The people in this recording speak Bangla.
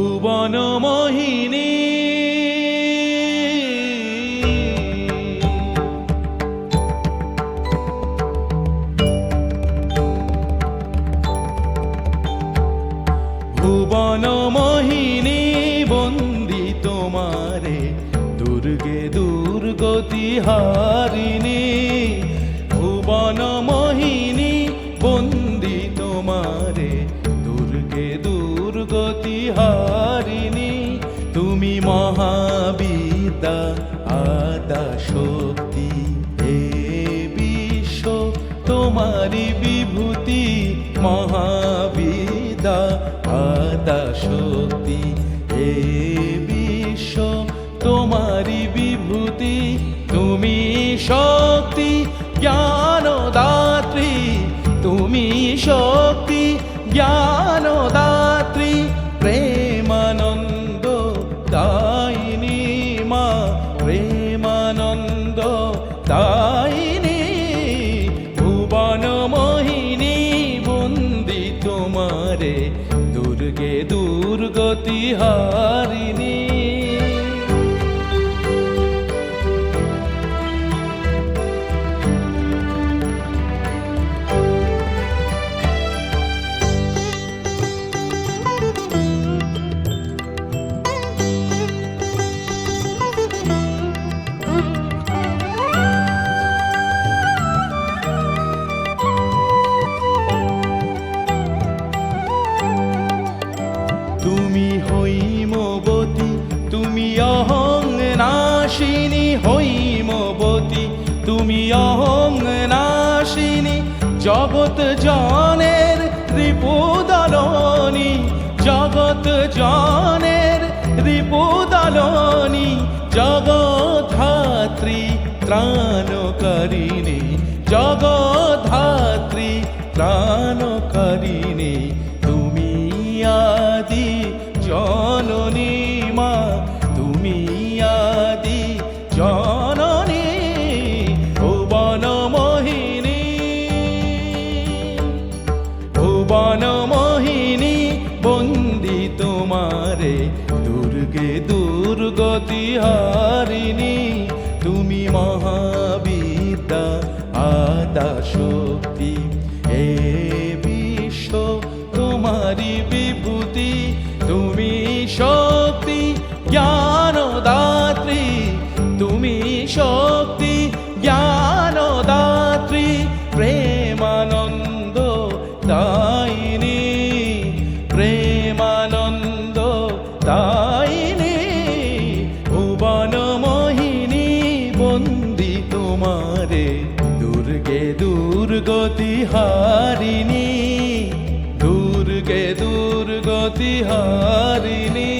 ভুবন মোহিনী ভুবন মোহিনী বন্দি তোমারে দুর্গে দুর্গতি হারিণী ভুবন মোহিনী বন্দি তোমারে দুর্গে দুর্গতি হারিণী তুমি মহাবিদ্যা আদা শক্তি হে বিশ্ব তোমারি বিভূতি মহাবিদ্যা আদা শক্তি হে বিশ্ব তোমারি বিভূতি তুমি শক্তি জ্ঞানদাত্রী তুমি শক্তি জ্ঞানদাত্রী প্রেমানন্দ দায়িনী মা প্রেমানন্দ দায়িনী ভুবন মোহিনী বন্দি তোমারে দুর্গে দুর্গতি হারিণী তুমি হৈমবতী তুমি অহং নাশিনী হৈমবতী তুমি অহং নাশিনী জগৎ জনের রিপুদলনী জগৎ জনের রিপুদলনী জগদ্ধাত্রী ত্রাণকারিণী জগদ্ধাত্রী ত্রাণকারিণী তুমি আদি জননী মা তুমি আদি জননী ভুবন মোহিনী ভুবন মোহিনী বন্দি তোমারে দুর্গে দুর্গতি হারিণী তুমি মহাবিদ্যা আদা শক্তি হে বিশ্ব তোমারি বিভূতি তুমি শক্তি জ্ঞানদাত্রী তুমি শক্তি জ্ঞানদাত্রী প্রেমানন্দ দায়িনী প্রেমানন্দ দায়িনী ভুবন মোহিনী বন্দি তোমারে দুর্গে দুর্গতি হারিণী দুর্গে দুর্গতি হারিণী।